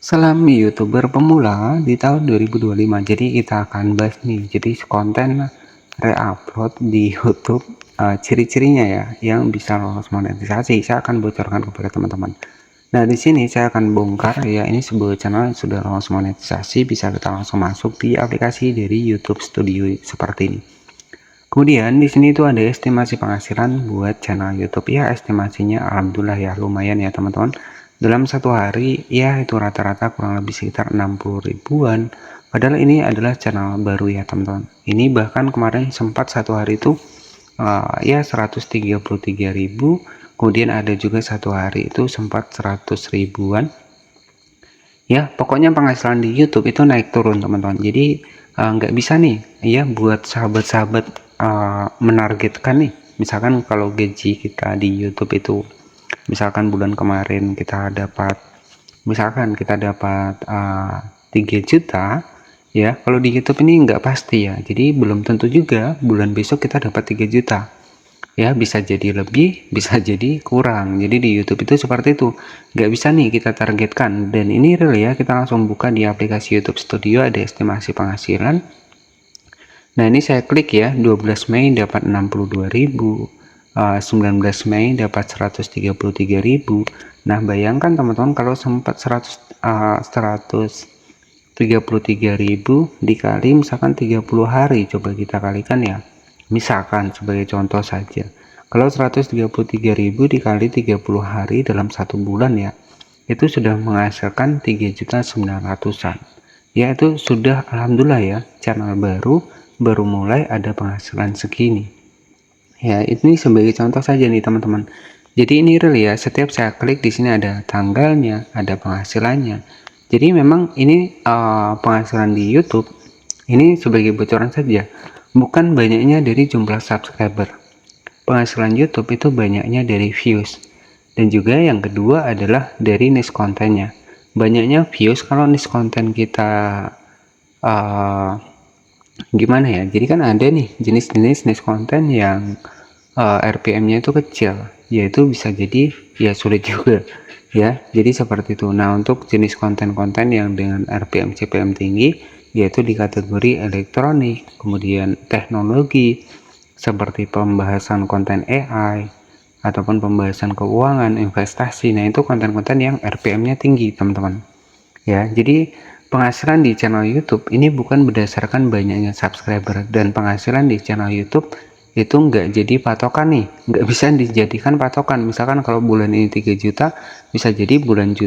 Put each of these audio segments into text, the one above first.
Salam YouTuber pemula di tahun 2025. Jadi kita akan bahas nih, jadi konten reupload di YouTube, ciri-cirinya ya yang bisa lolos monetisasi. Saya akan bocorkan kepada teman-teman. Nah, di sini saya akan bongkar ya, ini sebuah channel yang sudah lolos monetisasi, bisa kita langsung masuk di aplikasi dari YouTube Studio seperti ini. Kemudian di sini tuh ada estimasi penghasilan buat channel YouTube ya, estimasinya alhamdulillah ya lumayan ya teman-teman. Dalam satu hari ya itu rata-rata kurang lebih sekitar 60 ribuan. Padahal ini adalah channel baru ya teman-teman. Ini bahkan kemarin sempat satu hari itu ya 133.000. Kemudian ada juga satu hari itu sempat 100 ribuan. Ya, pokoknya penghasilan di YouTube itu naik turun teman-teman. Jadi nggak bisa nih ya buat sahabat-sahabat menargetkan nih. Misalkan kalau gaji kita di YouTube itu misalkan bulan kemarin kita dapat 3 juta ya. Kalau di YouTube ini nggak pasti ya. Jadi belum tentu juga bulan besok kita dapat 3 juta. Ya, bisa jadi lebih, bisa jadi kurang. Jadi di YouTube itu seperti itu, nggak bisa nih kita targetkan. Dan ini real ya, kita langsung buka di aplikasi YouTube Studio, ada estimasi penghasilan. Nah, ini saya klik ya, 12 Mei dapat 62.000, 19 Mei dapat 133.000. Nah, bayangkan teman-teman kalau sempat 133.000 dikali misalkan 30 hari, coba kita kalikan ya. Misalkan sebagai contoh saja, kalau 133.000 dikali 30 hari dalam satu bulan ya, itu sudah menghasilkan 3.900.000-an. Ya, itu sudah alhamdulillah ya, channel baru mulai ada penghasilan segini. Ya, ini sebagai contoh saja nih teman-teman. Jadi ini real ya, setiap saya klik di sini ada tanggalnya, ada penghasilannya. Jadi memang ini penghasilan di YouTube ini sebagai bocoran saja, bukan banyaknya dari jumlah subscriber. Penghasilan YouTube itu banyaknya dari views. Dan juga yang kedua adalah dari niche kontennya. Banyaknya views kalau niche konten kita gimana ya? Jadi kan ada nih jenis-jenis niche konten yang RPM-nya itu kecil, yaitu bisa jadi ya sulit juga ya. Jadi seperti itu. Nah, untuk jenis konten-konten yang dengan RPM CPM tinggi, yaitu di kategori elektronik, kemudian teknologi, seperti pembahasan konten AI, ataupun pembahasan keuangan, investasi. Nah, itu konten-konten yang RPM-nya tinggi, teman-teman. Ya, jadi penghasilan di channel YouTube ini bukan berdasarkan banyaknya subscriber, dan penghasilan di channel YouTube itu nggak jadi patokan nih, nggak bisa dijadikan patokan. Misalkan kalau bulan ini 3 juta, bisa jadi bulan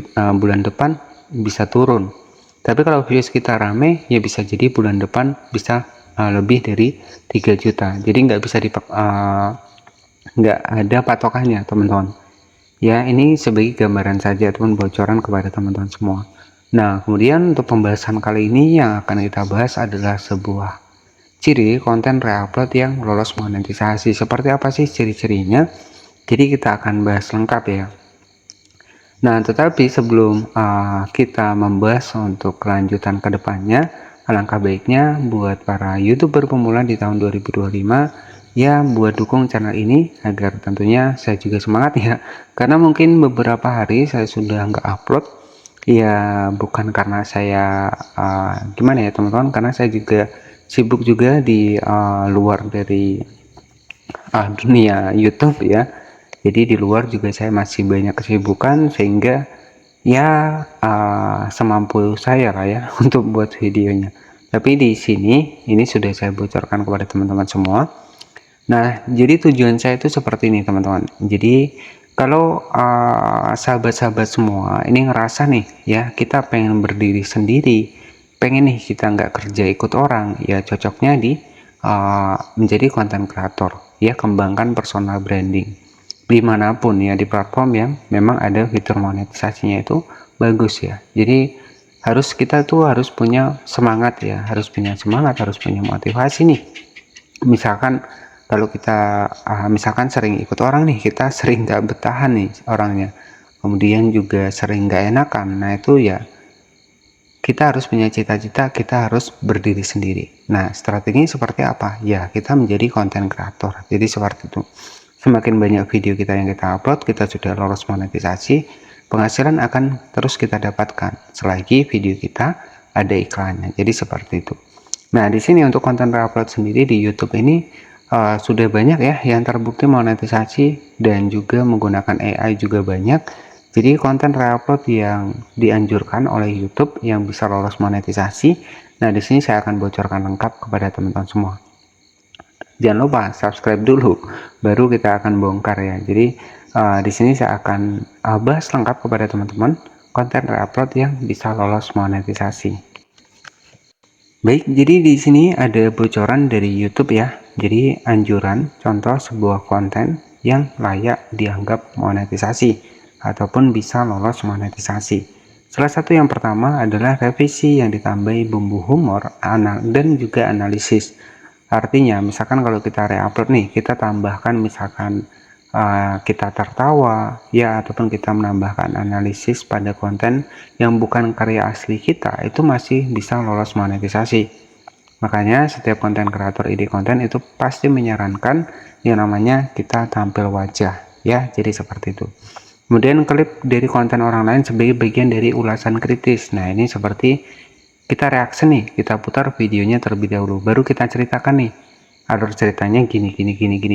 depan bisa turun. Tapi kalau views kita rame, ya bisa jadi bulan depan bisa lebih dari 3 juta. Jadi nggak ada patokannya teman-teman. Ya, ini sebagai gambaran saja teman, bocoran kepada teman-teman semua. Nah, kemudian untuk pembahasan kali ini yang akan kita bahas adalah sebuah ciri konten reupload yang lolos monetisasi. Seperti apa sih ciri-cirinya? Jadi kita akan bahas lengkap ya. Nah, tetapi sebelum kita membahas untuk kelanjutan ke depannya, alangkah baiknya buat para YouTuber pemula di tahun 2025 ya buat dukung channel ini agar tentunya saya juga semangat ya. Karena mungkin beberapa hari saya sudah nggak upload. Ya, bukan karena saya gimana ya teman-teman, karena saya juga sibuk juga di luar dari dunia YouTube ya. Jadi di luar juga saya masih banyak kesibukan, sehingga ya semampu saya lah ya untuk buat videonya. Tapi di sini ini sudah saya bocorkan kepada teman-teman semua. Nah, jadi tujuan saya itu seperti ini teman-teman. Jadi kalau sahabat-sahabat semua ini ngerasa nih ya, kita pengen berdiri sendiri, pengen nih kita nggak kerja ikut orang, ya cocoknya di menjadi konten kreator ya, kembangkan personal branding dimanapun ya, di platform yang memang ada fitur monetisasinya itu bagus ya. Jadi kita tuh harus punya semangat ya, harus punya motivasi nih. Misalkan kalau kita misalkan sering ikut orang nih, kita sering nggak bertahan nih orangnya, kemudian juga sering nggak enakan. Nah, itu ya kita harus punya cita-cita, kita harus berdiri sendiri. Nah, strateginya seperti apa? Ya, kita menjadi konten kreator. Jadi seperti itu. Semakin banyak video kita yang kita upload, kita sudah lolos monetisasi. penghasilan akan terus kita dapatkan selagi video kita ada iklannya. Jadi seperti itu. Nah, di sini untuk konten reupload sendiri di YouTube ini sudah banyak ya yang terbukti monetisasi dan juga menggunakan AI juga banyak. Jadi konten reupload yang dianjurkan oleh YouTube yang bisa lolos monetisasi. Nah, di sini saya akan bocorkan lengkap kepada teman-teman semua. Jangan lupa subscribe dulu, baru kita akan bongkar ya. Jadi di sini saya akan bahas lengkap kepada teman-teman konten reupload yang bisa lolos monetisasi. Baik, jadi di sini ada bocoran dari YouTube ya. Jadi anjuran contoh sebuah konten yang layak dianggap monetisasi ataupun bisa lolos monetisasi. Salah satu yang pertama adalah revisi yang ditambahi bumbu humor dan juga analisis. Artinya, misalkan kalau kita reupload nih, kita tambahkan misalkan kita tertawa ya, ataupun kita menambahkan analisis pada konten yang bukan karya asli kita, itu masih bisa lolos monetisasi. Makanya setiap konten kreator ide konten itu pasti menyarankan yang namanya kita tampil wajah ya, jadi seperti itu. Kemudian klip dari konten orang lain sebagai bagian dari ulasan kritis. Nah, ini seperti kita reaksi nih, kita putar videonya terlebih dahulu, baru kita ceritakan nih alur ceritanya gini.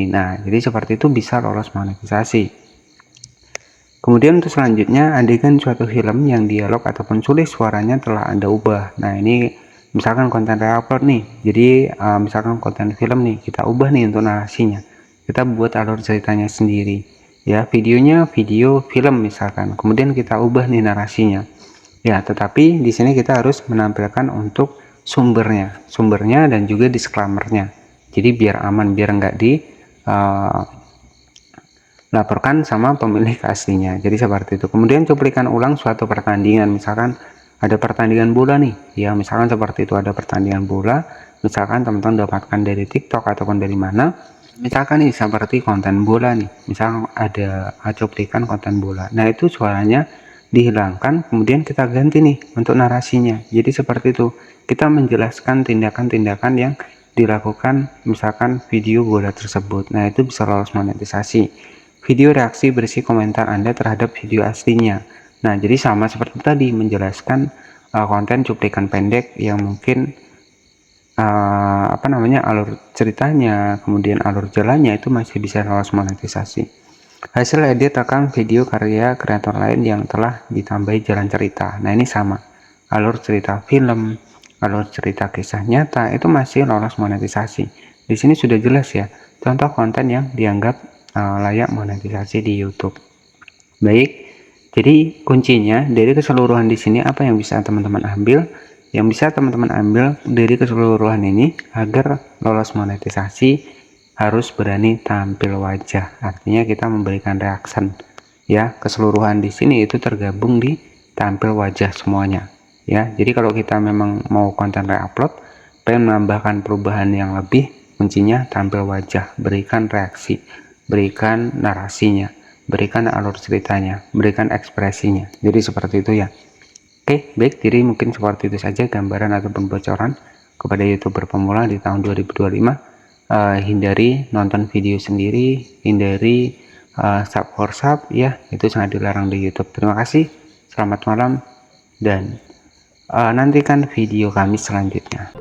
Nah, jadi seperti itu bisa lolos monetisasi. Kemudian untuk selanjutnya, adegan suatu film yang dialog ataupun tulis suaranya telah Anda ubah. Nah, ini misalkan konten reupload nih, jadi misalkan konten film nih, kita ubah nih untuk narasinya. Kita buat alur ceritanya sendiri. Ya, videonya video film misalkan. Kemudian kita ubah nih narasinya. Ya, tetapi di sini kita harus menampilkan untuk sumbernya dan juga disclaimer-nya. Jadi biar aman, biar nggak laporkan sama pemilik aslinya. Jadi seperti itu. Kemudian cuplikan ulang suatu pertandingan, misalkan ada pertandingan bola nih, ya misalkan seperti itu, ada pertandingan bola, misalkan teman-teman dapatkan dari TikTok ataupun dari mana, misalkan nih seperti konten bola nih, misalkan ada cuplikan konten bola. Nah, itu suaranya dihilangkan, kemudian kita ganti nih untuk narasinya. Jadi seperti itu, kita menjelaskan tindakan-tindakan yang dilakukan misalkan video bola tersebut. Nah, itu bisa lolos monetisasi. Video reaksi berisi komentar Anda terhadap video aslinya. Nah, jadi sama seperti tadi, menjelaskan konten cuplikan pendek yang mungkin alur ceritanya, kemudian alur jalannya itu masih bisa lolos monetisasi. Hasil edit rekam video karya kreator lain yang telah ditambahi jalan cerita. Nah, ini sama. Alur cerita film, alur cerita kisah nyata itu masih lolos monetisasi. Di sini sudah jelas ya, contoh konten yang dianggap layak monetisasi di YouTube. Baik, jadi kuncinya dari keseluruhan di sini apa yang bisa teman-teman ambil? Yang bisa teman-teman ambil dari keseluruhan ini agar lolos monetisasi harus berani tampil wajah. Artinya kita memberikan reaction. Ya, keseluruhan di sini itu tergabung di tampil wajah semuanya. Ya, jadi kalau kita memang mau konten reupload, pengen menambahkan perubahan yang lebih, kuncinya tampil wajah, berikan reaksi, berikan narasinya, berikan alur ceritanya, berikan ekspresinya. Jadi seperti itu ya. Oke, baik, jadi mungkin seperti itu saja gambaran ataupun bocoran kepada YouTuber pemula di tahun 2025. Hindari nonton video sendiri, hindari sub for sub ya, itu sangat dilarang di YouTube. Terima kasih, selamat malam, dan nantikan video kami selanjutnya.